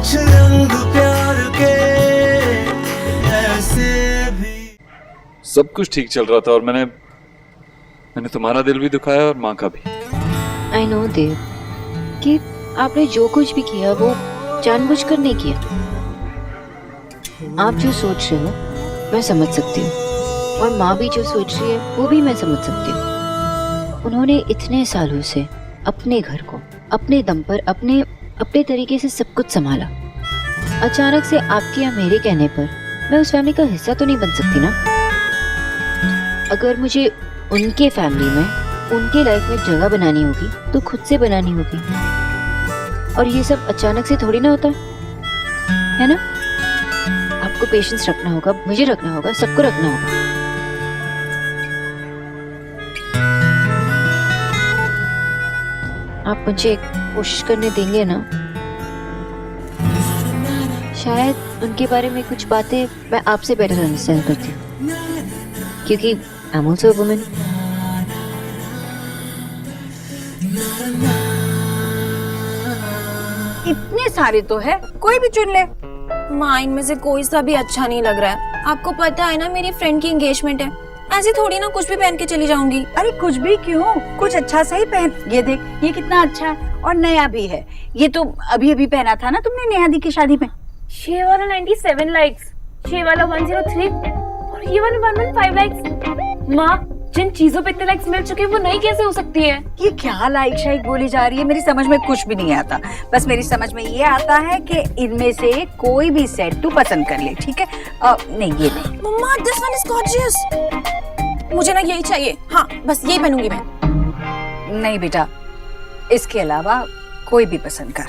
कुछ रंग प्यार के ऐसे भी। सब कुछ ठीक चल रहा था और मैंने तुम्हारा दिल भी दुखाया और माँ का भी। आई नो देव कि आपने जो कुछ भी किया वो जानबूझकर नहीं किया। आप जो सोच रहे हो मैं समझ सकती हूँ और माँ भी जो सोच रही है वो भी मैं समझ सकती हूँ। उन्होंने इतने सालों से अपने घर को अपने दम पर अपने तरीके से सब कुछ संभाला। अचानक से आपके या मेरे कहने पर मैं उस फैमिली का हिस्सा तो नहीं बन सकती ना। अगर मुझे उनके फैमिली में उनके लाइफ में जगह बनानी होगी तो खुद से बनानी होगी और ये सब अचानक से थोड़ी ना होता है ना। आपको पेशेंस रखना होगा, मुझे रखना होगा, सबको रखना होगा। आप मुझे कोशिश करने देंगे ना। शायद उनके बारे में कुछ बातें मैं आपसे बेटर अंडरस्टैंड करती हूँ क्योंकि I am also a woman. इतने सारे तो है, कोई भी चुन ले। माँ इनमें से कोई सा भी अच्छा नहीं लग रहा है। आपको पता है ना मेरी फ्रेंड की एंगेजमेंट है, ऐसे थोड़ी ना कुछ भी पहन के चली जाऊंगी। अरे कुछ भी क्यों, कुछ अच्छा सा ही पहन। ये देख, ये कितना अच्छा है और नया भी है। ये तो अभी अभी पहना था ना तुमने नेहा दी की शादी में। ये वाला 97 लाइक्स, ये वाला 103 और ये वाला 115 लाइक्स। माँ जिन चीजों पे इतने लाइक्स मिल चुके हैं वो नई कैसे हो सकती है? ये क्या लाइक शाइक बोली जा रही है, मेरी समझ में कुछ भी नहीं आता। बस मेरी समझ में ये आता है कि इनमें से कोई भी सेट तू पसंद कर ले, ठीक है? नहीं ये नहीं। मम्मा दिस वन इज गॉर्जियस, मुझे ना यही चाहिए। हाँ बस यही पहनूंगी मैं। नहीं बेटा, इसके अलावा कोई भी पसंद कर।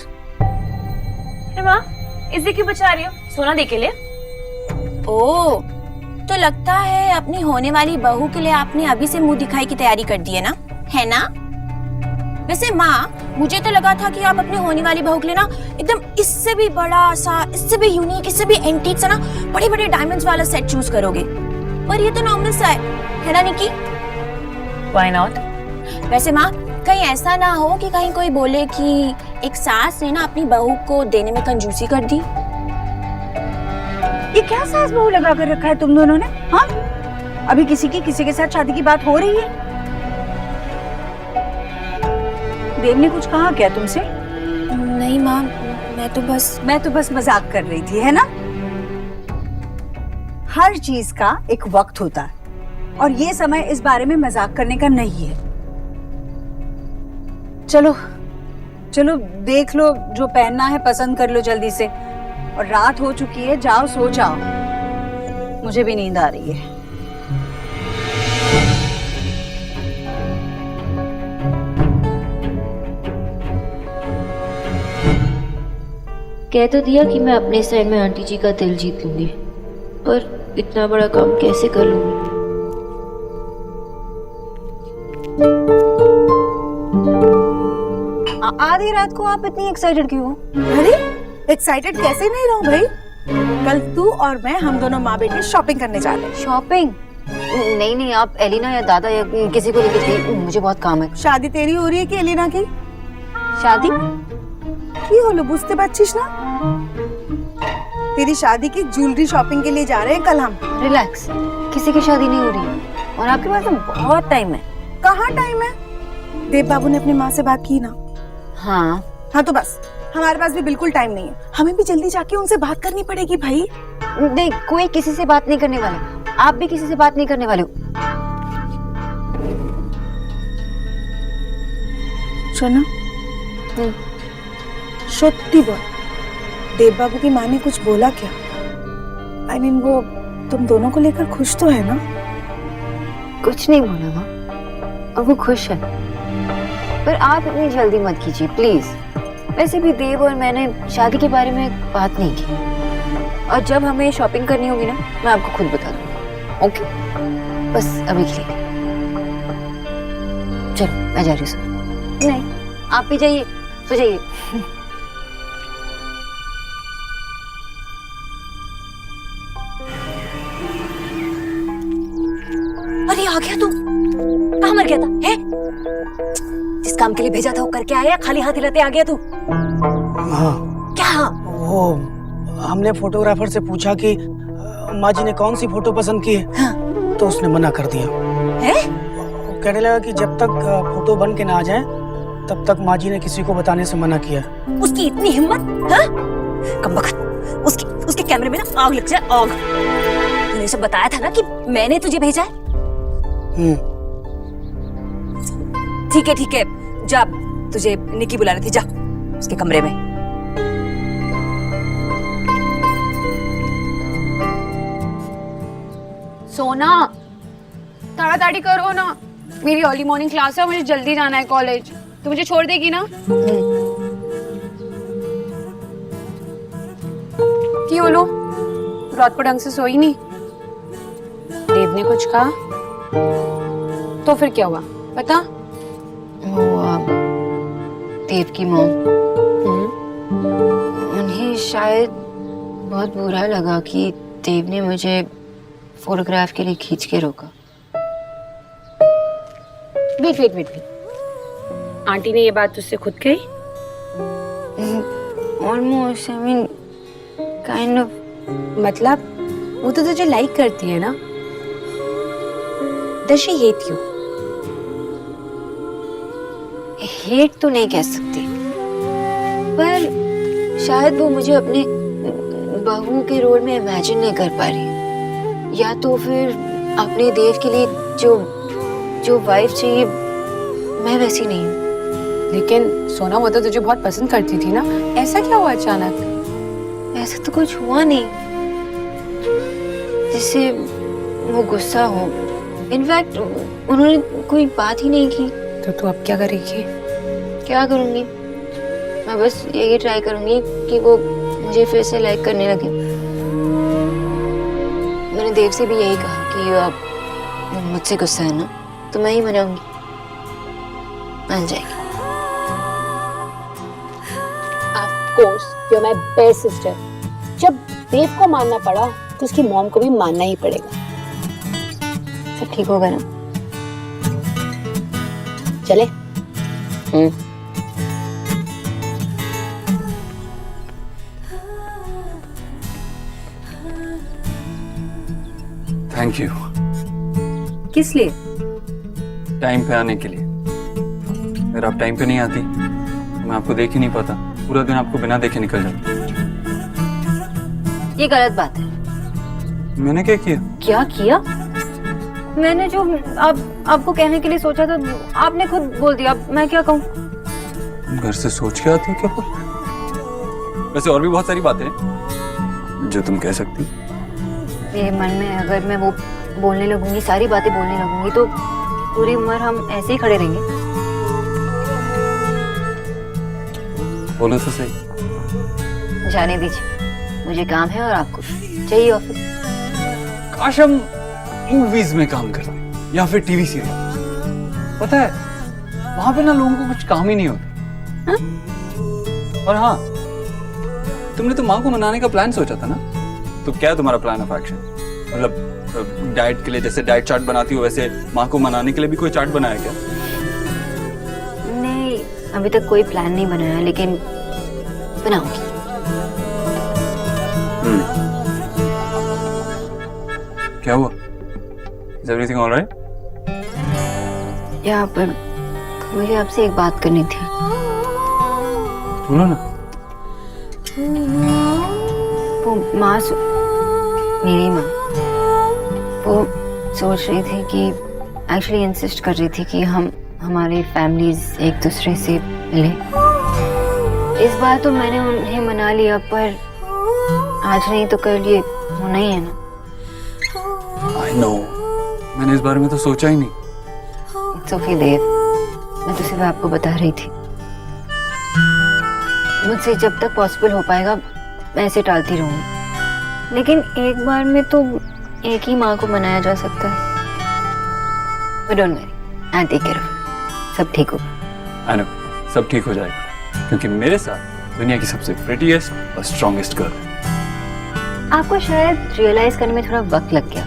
माँ इसे क्यों बचा रही हो? सोना दे के लिए? ओ तो लगता है अपनी होने वाली बहू के लिए आपने अभी से मुंह दिखाई की तैयारी कर दी है ना, है ना? वैसे माँ मुझे तो लगा था कि आप अपनी होने वाली बहू के लिए ना एकदम इससे भी बड़ा सा, इससे भी यूनिक, इससे भी एंटीक सा ना बड़े बड़े डायमंड्स वाला सेट चूज करोगे, पर ये तो नॉर्मल सा है ना निकी? Why not? वैसे माँ कहीं ऐसा ना हो कि कहीं कोई बोले कि एक सास ने ना अपनी बहू को देने में कंजूसी कर दी। ये क्या सास बहू लगा कर रखा है तुम दोनों ने? हाँ अभी किसी के साथ शादी की बात हो रही है? देव ने कुछ कहा क्या तुमसे? नहीं माँ, मैं तो बस मजाक कर रही थी, है ना? हर चीज का एक वक्त होता है और ये समय इस बारे में मजाक करने का नहीं है। चलो चलो देख लो, जो पहनना है पसंद कर लो जल्दी से, और रात हो चुकी है, जाओ सो जाओ, मुझे भी नींद आ रही है। कह तो दिया कि मैं अपने स्टाइल में आंटी जी का दिल जीत लूंगी, पर इतना बड़ा काम कैसे कर लूंगी? आधी रात को आप इतनी एक्साइटेड क्यों हो? अरे एक्साइटेड कैसे नहीं रहूं भाई? कल तू और मैं, हम दोनों माँ बेटे शॉपिंग करने जा रहे हैं। शॉपिंग? नहीं, आप एलिना या दादा या किसी को लेकर जाइए, मुझे बहुत काम है। शादी तेरी हो रही है कि एलिना की? शादी? কি হলো বুঝতে পারছিস না? तेरी शादी की ज्वेलरी शॉपिंग के लिए जा रहे हैं कल हम। रिलैक्स, किसी की शादी नहीं हो रही और आपके पास तो बहुत टाइम है। कहाँ टाइम है? देव बाबू ने अपनी माँ से बात की ना? हाँ तो बस हमारे पास भी बिल्कुल टाइम नहीं है, हमें भी जल्दी जाके उनसे बात करनी पड़ेगी भाई। नहीं, कोई किसी से बात नहीं करने वाले, आप भी किसी से बात नहीं करने वाले हो। शोना, सत्य बोल, देव बाबू की माँ ने कुछ बोला क्या? I mean, वो तुम दोनों को लेकर खुश तो है ना? कुछ नहीं बोला माँ, और वो खुश है, पर आप इतनी जल्दी मत कीजिए प्लीज। वैसे भी देव और मैंने शादी के बारे में बात नहीं की, और जब हमें शॉपिंग करनी होगी ना मैं आपको खुद बता दूंगी। ओके, बस अभी के लिए चलो मैं जा रही हूँ। नहीं, आप भी जाइए, सो जाइए। अरे आ गया तू, कहाँ मर गया था? है? जिस काम के लिए भेजा था वो करके आया, खाली हाथ हिलाते आ गया तू? हाँ। क्या हाँ? वो हमने फोटोग्राफर से पूछा कि माँ जी ने कौन सी फोटो पसंद की है। हाँ। तो उसने मना कर दिया है? वो कहने लगा कि जब तक फोटो बन के ना आ जाए तब तक माँ जी ने किसी को बताने से मना किया। उसकी इतनी हिम्मत? हाँ? कमबख्त, उसके कैमरे में ना आग लग जाए, आग। मैंने उसे बताया था ना कि मैंने तुझे भेजा है। ठीक है, जा, तुझे निकी बुला रही थी, जा उसके कमरे में। सोना ताड़ाताड़ी करो ना, मेरी अर्ली मॉर्निंग क्लास है, मुझे जल्दी जाना है कॉलेज। तो मुझे छोड़ देगी ना? क्यों लो, रात को ढंग से सोई नहीं? देव ने कुछ कहा तो फिर क्या हुआ पता? वो देव की मॉम, उन्हें शायद बहुत बुरा लगा कि देव ने मुझे फोटोग्राफ के लिए खींच के रोका। वेट, आंटी ने ये बात तुझसे खुद कही? Almost, I mean kind of. मतलब वो तो तुझे लाइक करती है ना? Does she hate you? Hate तो नहीं कह सकती, पर शायद वो मुझे अपने बहू के रोल में इमेजिन नहीं कर पा रही, या तो फिर अपने देव के लिए जो वाइफ चाहिए मैं वैसी नहीं हूँ। लेकिन सोना, वो तो तुझे बहुत पसंद करती थी ना, ऐसा क्या हुआ अचानक? ऐसा तो कुछ हुआ नहीं जिससे वो गुस्सा हो। इनफैक्ट उन्होंने कोई बात ही नहीं की। तो तू अब क्या करेगी? क्या करूंगी, मैं बस यही ट्राई करूंगी कि वो मुझे फिर से लाइक करने लगे। मैंने देव से भी यही कहा कि अब मुझसे गुस्सा है ना तो मैं ही मनाऊंगी, मान जाएगी। Of course, you're my best sister. जब देव को मानना पड़ा तो उसकी मॉम को भी मानना ही पड़ेगा। सब ठीक होगा ना? चले? थैंक यू किस लिए? टाइम पे आने के लिए। अगर आप टाइम पे नहीं आती तो मैं आपको देख ही नहीं पाता, पूरा दिन आपको बिना देखे निकल जाता। ये गलत बात है। मैंने क्या किया? क्या किया? मैंने जो आपको कहने के लिए सोचा था आपने खुद बोल दिया, मैं क्या कहूँ? घर से सोच के आती हो क्या बोल? वैसे और भी बहुत सारी बातें हैं जो तुम कह सकती। मेरे मन में अगर मैं वो बोलने लगूंगी, सारी बातें बोलने लगूंगी तो पूरी उम्र हम ऐसे ही खड़े रहेंगे। बोलो तो सही। जाने दीजिए, मुझे काम है और आपको चाहिए ऑफिस। काश हम मूवीज में काम करते या फिर टीवी सीरियल। पता है वहां पे ना लोगों को कुछ काम ही नहीं होता। हाँ? और हाँ, तुमने तो माँ को मनाने का प्लान सोचा था ना, तो क्या है तुम्हारा प्लान ऑफ एक्शन? मतलब डाइट के लिए जैसे डाइट चार्ट बनाती हो वैसे माँ को मनाने के लिए भी koई चार्ट बनाया क्या? नहीं, अभी तक कोई प्लान नहीं बनाया, लेकिन बनाऊंगी। क्या हुआ? Is everything all right? यहाँ पर मुझे आपसे एक बात करनी थी। बोलो ना। वो माँ, मेरी माँ, वो सोच रही थी कि एक्चुअली इंसिस्ट कर रही थी कि हमारी फैमिलीज एक दूसरे से मिले। इस बार तो मैंने उन्हें मना लिया, पर आज नहीं तो कल ये होना ही है ना। I know. मैंने इस बारे में तो सोचा ही नहीं। It's okay, देव, मैं तो सिर्फ आपको बता रही थी। मुझसे जब तक पॉसिबल हो पाएगा मैं ऐसे टालती रहूंगी, लेकिन एक बार में तो एक ही माँ को मनाया जा सकता है। But don't worry, I'll take care of it. सब ठीक होगा। I know, सब ठीक हो जाएगा, क्योंकि मेरे साथ दुनिया की सबसे प्रेटीएस्ट और स्ट्रॉन्गेस्ट गर्ल है। आपको शायद रियलाइज करने में थोड़ा वक्त लग गया,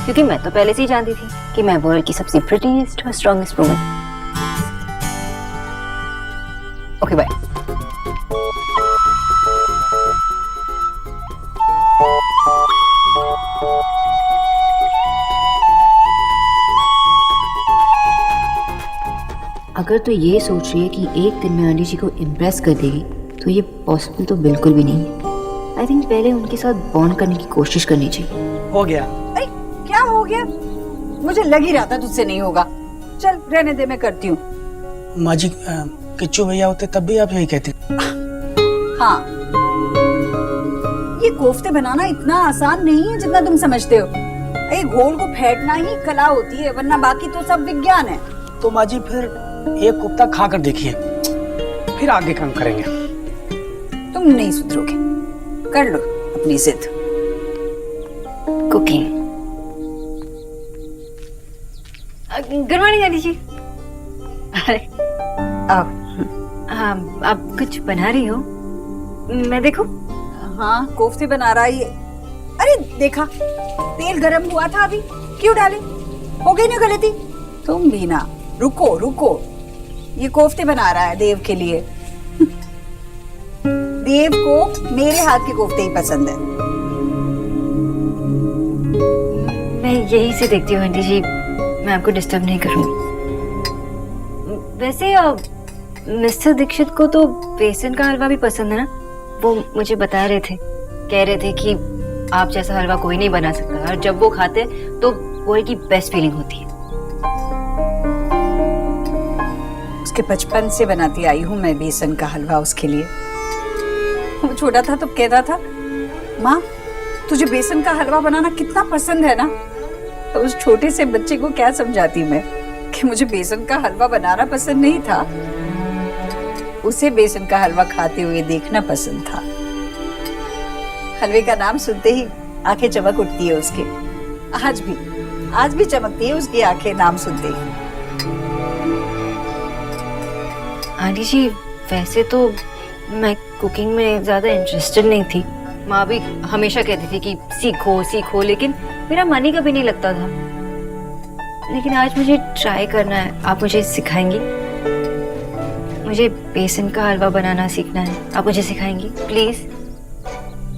क्योंकि मैं तो पहले से ही जानती थी कि मैं वर्ल्ड की सबसे प्रिटीएस्ट और स्ट्रॉन्गेस्ट वुमन। Okay bye. अगर तो ये सोच रही है कि एक दिन में आंटी जी को इम्प्रेस कर देगी तो ये पॉसिबल तो बिल्कुल भी नहीं है। आई थिंक पहले उनके साथ बॉन्ड करने की कोशिश करनी चाहिए। हो गया। अरे क्या हो गया? मुझे लग ही रहा था तुझसे नहीं होगा। चल रहने दे, मैं करती हूँ। माँ जी किच्चू भैया होते तब भी आप यही कहते। हाँ, ये कोफ्ते बनाना इतना आसान नहीं है जितना तुम समझते हो। ये घोल को फेंटना ही कला होती है, वरना बाकी तो सब विज्ञान है। तो माँ जी फिर एक कोफ्ता खा कर देखिए, फिर आगे काम करेंगे। तुम नहीं सुधरोगे, कर लो अपनी जिद। कुकिंग। गुड मॉर्निंग आंटी जी। अरे अब हाँ, आप कुछ बना रही हो? मैं देखूं? हाँ, कोफ्ते बना रहा है। अरे देखा, तेल गरम हुआ था अभी, क्यों डाले? हो गई ना गलती। तुम भी ना, रुको रुको, ये कोफ्ते बना रहा है देव के लिए। देव को मेरे हाथ के कोफ्ते ही पसंद है। मैं यही से देखती हूँ आंटी जी, मैं आपको डिस्टर्ब नहीं करूँगी। वैसे मिस्टर दीक्षित को तो बेसन का हलवा भी पसंद है ना? वो मुझे बता रहे थे, कह रहे थे कि आप जैसा हलवा कोई नहीं बना सकता, और जब वो खाते तो वो की बेस्ट फीलिंग होती है। उसके बचपन से बनाती आई हूँ मैं बेसन का हलवा उसके लिए। वो छोटा था तो कहता था, माँ तुझे बेसन का हलवा बनाना कितना पसंद है ना। तो उस छोटे से बच्चे को क्या समझाती मैं कि मुझे बेसन का हलवा बनाना पसंद नहीं था, उसे बेसन का हलवा खाते हुए देखना पसंद था। हलवे का नाम सुनते ही आंखें चमक उठती है उसके। आज भी चमकती है उसकी आंखें नाम सुनते ही। आंटी जी वैसे तो मैं कुकिंग में ज्यादा इंटरेस्टेड नहीं थी। माँ भी हमेशा कहती थी कि सीखो सीखो, लेकिन मेरा मन ही कभी नहीं लगता था। लेकिन आज मुझे ट्राई करना है। आप मुझे सिखाएंगी? मुझे बेसन का हलवा बनाना सीखना है, आप मुझे सिखाएंगी प्लीज?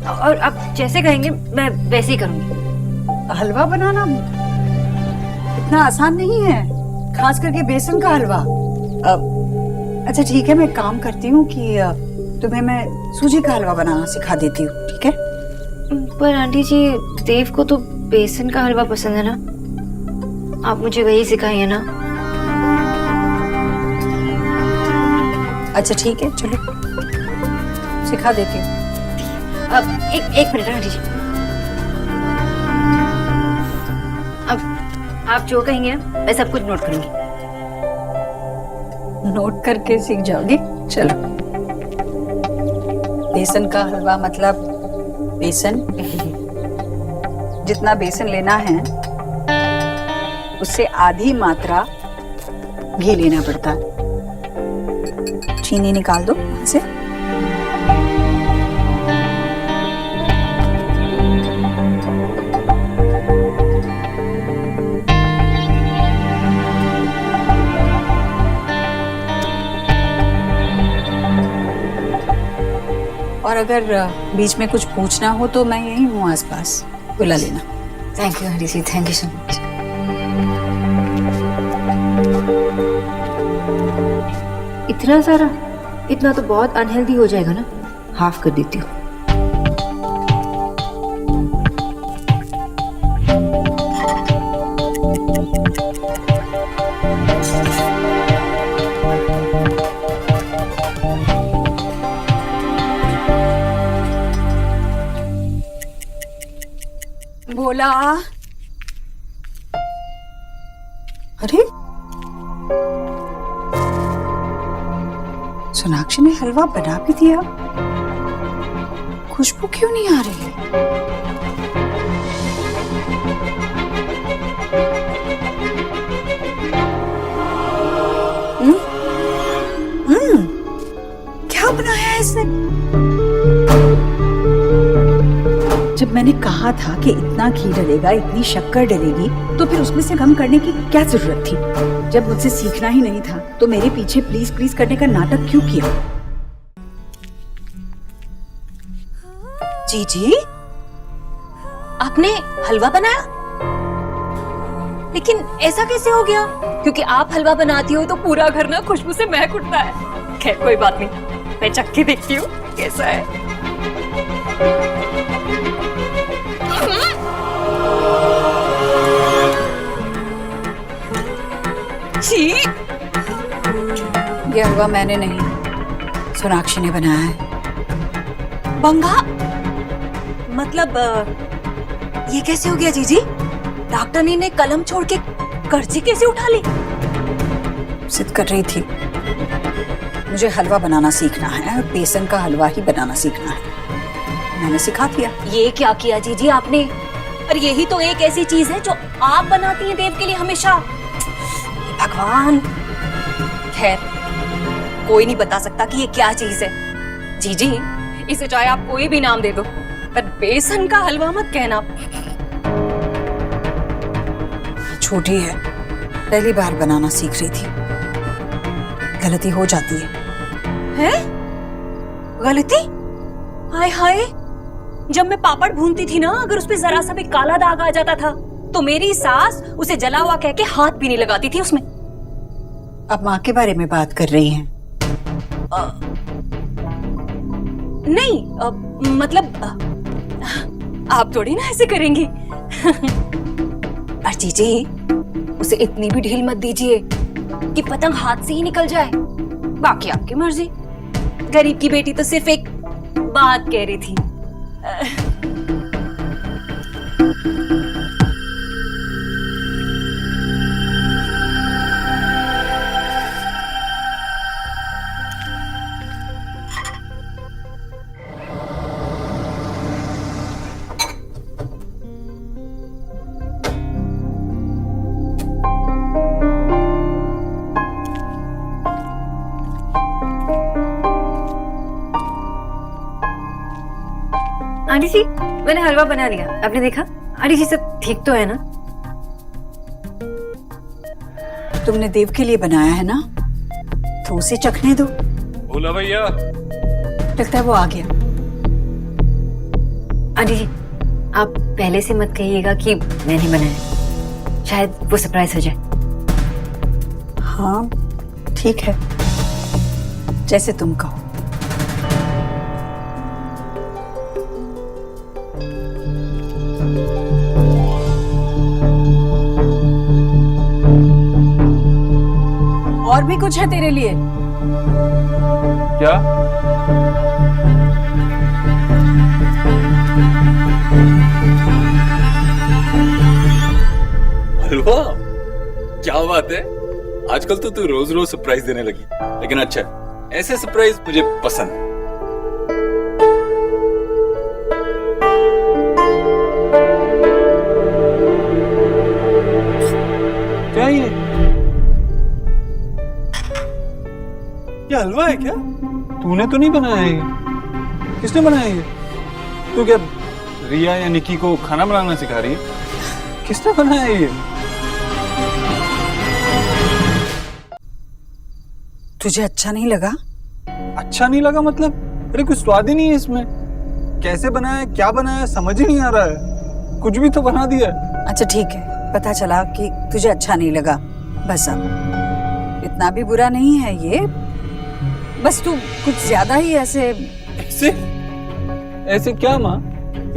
और आप जैसे कहेंगे मैं वैसे ही करूंगी। हलवा बनाना इतना आसान नहीं है, खास करके बेसन का हलवा। अच्छा ठीक है, मैं काम करती हूँ कि तुम्हें मैं सूजी का हलवा बनाना सिखा देती हूँ, ठीक है? पर आंटी जी देव को तो बेसन का हलवा पसंद है ना, आप मुझे वही सिखाइए ना। अच्छा ठीक है, चलो सिखा देती हूँ। अब एक मिनट आंटी जी, अब आप जो कहेंगे मैं सब कुछ नोट करूंगी। नोट करके सीख जाओगी? चलो। बेसन का हलवा मतलब बेसन, जितना बेसन लेना है उससे आधी मात्रा घी लेना पड़ता है। चीनी निकाल दो से। और अगर बीच में कुछ पूछना हो तो मैं यही हूँ आसपास, बुला लेना। Thank you aunty ji, thank you so much. इतना सारा? इतना तो बहुत अनहेल्दी हो जाएगा ना, हाफ कर देती हूँ। बोला। अरे सोनाक्षी ने हलवा बना भी दिया, खुशबू क्यों नहीं आ रही है? क्या बनाया है इसने? जब मैंने कहा था कि इतना घी डलेगा, इतनी शक्कर डलेगी, तो फिर उसमें से कम करने की क्या जरूरत थी? जब मुझसे सीखना ही नहीं था तो मेरे पीछे प्लीज प्लीज करने का नाटक क्यों किया? जी जी, आपने हलवा बनाया? लेकिन ऐसा कैसे हो गया? क्योंकि आप हलवा बनाती हो तो पूरा घर ना खुशबू से महक उठता है। खैर कोई बात नहीं, मैं चख के देखती हूँ कैसा है। छी! ये हलवा मैंने नहीं, सोनाक्षी ने बनाया है। बंगा मतलब ये कैसे हो गया जीजी? डॉक्टर ने कलम छोड़ के कर्जी कैसे उठा ली? जिद कर रही थी, मुझे हलवा बनाना सीखना है और बेसन का हलवा ही बनाना सीखना है। मैंने सिखा दिया। ये क्या किया जीजी आपने? और यही तो एक ऐसी चीज है जो आप बनाती हैं देव के लिए हमेशा। भगवान, खैर कोई नहीं बता सकता कि ये क्या चीज है। जीजी, इसे चाहे आप कोई भी नाम दे दो, पर बेसन का हलवा मत कहना। छोटी है, पहली बार बनाना सीख रही थी, गलती हो जाती है। गलती? हाय हाय, जब मैं पापड़ भूनती थी ना, अगर उस पे जरा सा भी काला दाग आ जाता था तो मेरी सास उसे जला हुआ कह के हाथ भी नहीं लगाती थी उसमें। अब माँ के बारे में बात कर रही हैं? नहीं, मतलब आप थोड़ी ना ऐसे करेंगी। पर जीजी, उसे इतनी भी ढील मत दीजिए कि पतंग हाथ से ही निकल जाए। बाकी आपकी मर्जी। गरीब की बेटी तो सिर्फ एक बात कह रही थी। आंटी जी, मैंने हलवा बना लिया, आपने देखा? आंटी जी, सब ठीक तो है ना? तुमने देव के लिए बनाया है ना, तो उसे चखने दो। बोला भैया। लगता है वो आ गया। आंटी जी, आप पहले से मत कहिएगा कि मैंने बनाया, शायद वो सरप्राइज हो जाए। हाँ ठीक है, जैसे तुम कहो। और भी कुछ है तेरे लिए? क्या? हलवा? क्या बात है, आजकल तो तू रोज रोज सरप्राइज देने लगी। लेकिन अच्छा, ऐसे सरप्राइज मुझे पसंद है। क्या ये हलवा है क्या? तूने तो नहीं बनाया ये? किसने बनाया ये? तू क्या रिया या निकी को खाना बनाना सिखा रही है? किसने बनाया ये? तुझे अच्छा नहीं लगा? अच्छा नहीं लगा मतलब? अरे कुछ स्वाद ही नहीं है इसमें। कैसे बनाया, क्या बनाया, समझ ही नहीं आ रहा है। कुछ भी तो बना दिया। अच्छा ठीक है, पता चला कि तुझे अच्छा नहीं लगा। बस अब इतना भी बुरा नहीं है ये, बस तू कुछ ज्यादा ही ऐसे ऐसे क्या माँ?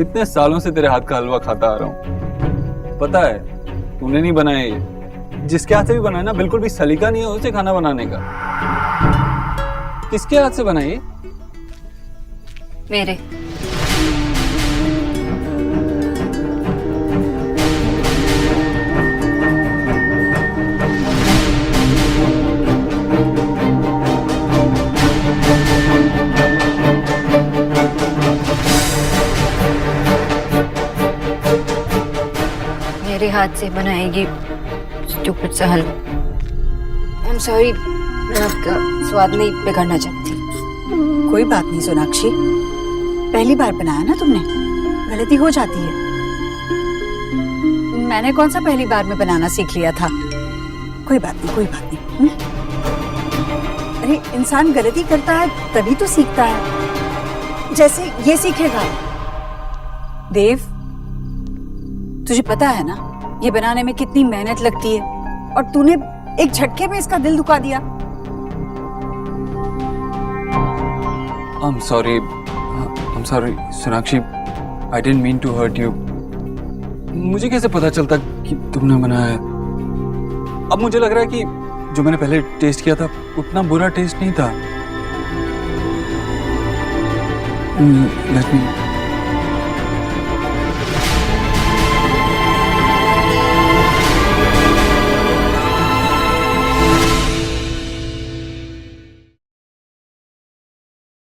इतने सालों से तेरे हाथ का हलवा खाता आ रहा हूँ। पता है तूने नहीं बनाया ये। जिसके हाथ से भी बनाया ना, बिल्कुल भी सलीका नहीं है उसे खाना बनाने का। किसके हाथ से बनाई? मेरे। मेरे हाथ से बनाएगी स्टूपिड सा हलवा। आई एम सॉरी, मैं आपका स्वाद नहीं बिगाड़ना चाहती। कोई बात नहीं सोनाक्षी, पहली बार बनाया ना तुमने, गलती हो जाती है। मैंने कौन सा पहली बार में बनाना सीख लिया था? कोई बात नहीं, कोई बात नहीं। अरे इंसान गलती करता है तभी तो सीखता है, जैसे ये सीखेगा। देव, तुझे पता है ना ये बनाने में कितनी मेहनत लगती है, और तूने एक झटके में इसका दिल दुखा दिया। I'm sorry, Sonakshi, I didn't mean to hurt you. मुझे कैसे पता चलता कि तुमने बनाया है? अब मुझे लग रहा है कि जो मैंने पहले टेस्ट किया था उतना बुरा टेस्ट नहीं था। Let me